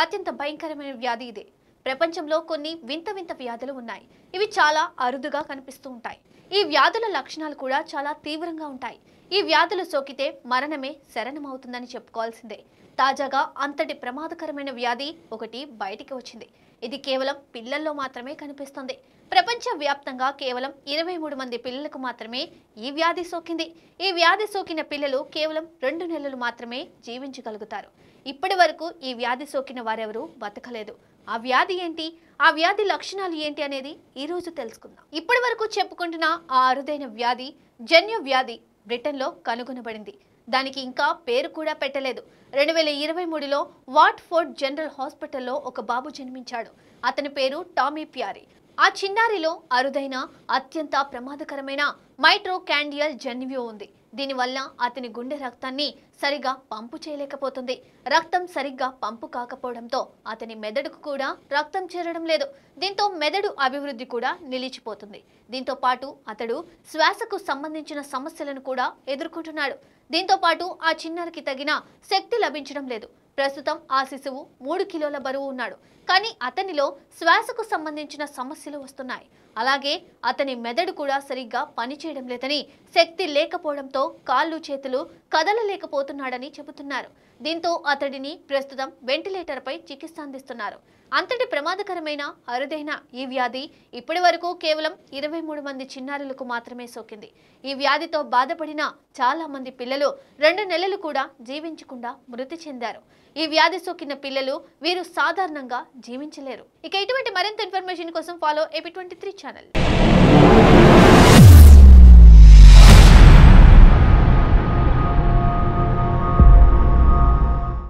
అత్యంత భయంకరమైన వ్యాధి ఇదే. ప్రపంచంలో కొన్ని వింత వింత వ్యాధులు ఉన్నాయి. ఇవి చాలా అరుదుగా కనిపిస్తూ ఉంటాయి. ఈ వ్యాధుల లక్షణాలు కూడా చాలా తీవ్రంగా ఉంటాయి. ఈ వ్యాధులు సోకితే మరణమే శరణమవుతుందని చెప్పుకోవాల్సిందే. తాజాగా అంతటి ప్రమాదకరమైన వ్యాధి ఒకటి బయటికి వచ్చింది. ఇది కేవలం పిల్లల్లో మాత్రమే కనిపిస్తుంది. ప్రపంచ వ్యాప్తంగా కేవలం 23 మంది పిల్లలకు మాత్రమే ఈ వ్యాధి సోకింది. ఈ వ్యాధి సోకిన పిల్లలు కేవలం 2 నెలలు మాత్రమే జీవించగలుగుతారు. ఇప్పటి వరకు ఈ వ్యాధి సోకిన వారెవరూ బతకలేదు. ఆ వ్యాధి ఏంటి, ఆ వ్యాధి లక్షణాలు ఏంటి అనేది ఈ రోజు తెలుసుకుందాం. ఇప్పటి వరకు చెప్పుకుంటున్న ఆ అరుదైన వ్యాధి జన్యు వ్యాధి బ్రిటన్లో కనుగొనబడింది. దానికి ఇంకా పేరు కూడా పెట్టలేదు. 2023లో వాట్ఫోర్డ్ జనరల్ హాస్పిటల్లో ఒక బాబు జన్మించాడు. అతని పేరు టామీ ప్యారీ. ఆ చిన్నారిలో అరుదైన అత్యంత ప్రమాదకరమైన మైట్రోకాండియల్ జన్యువు ఉంది. దీనివల్ల అతని గుండె రక్తాన్ని సరిగా పంపు చేయలేకపోతుంది. రక్తం సరిగ్గా పంపు కాకపోవడంతో అతని మెదడుకు కూడా రక్తం చేరడం లేదు. దీంతో మెదడు అభివృద్ధి కూడా నిలిచిపోతుంది. దీంతో పాటు అతడు శ్వాసకు సంబంధించిన సమస్యలను కూడా ఎదుర్కొంటున్నాడు. దీంతో పాటు ఆ చిన్నారికి తగిన శక్తి లభించడం లేదు. ప్రస్తుతం ఆ శిశువు 3 కిలోల బరువు ఉన్నాడు. కానీ అతనిలో శ్వాసకు సంబంధించిన సమస్యలు వస్తున్నాయి. అలాగే అతని మెదడు కూడా సరిగ్గా పనిచేయడం లేదని, శక్తి లేకపోవడంతో కాళ్ళు చేతులు కదలలేకపోతున్నాడని చెబుతున్నారు. దీంతో అతడిని ప్రస్తుతం వెంటిలేటర్పై చికిత్స అందిస్తున్నారు. అంతటి ప్రమాదకరమైన అరుదైన ఈ వ్యాధి ఇప్పటి వరకు కేవలం 23 మంది చిన్నారులకు మాత్రమే సోకింది. ఈ వ్యాధితో బాధపడిన చాలా మంది పిల్లలు 2 నెలలు కూడా జీవించకుండా మృతి చెందారు. ఈ వ్యాధి సోకిన పిల్లలు వీరు సాధారణంగా జీవించలేరు. ఇక ఇటువంటి మరింత ఇన్ఫర్మేషన్ కోసం ఫాలో AP23 ఛానల్.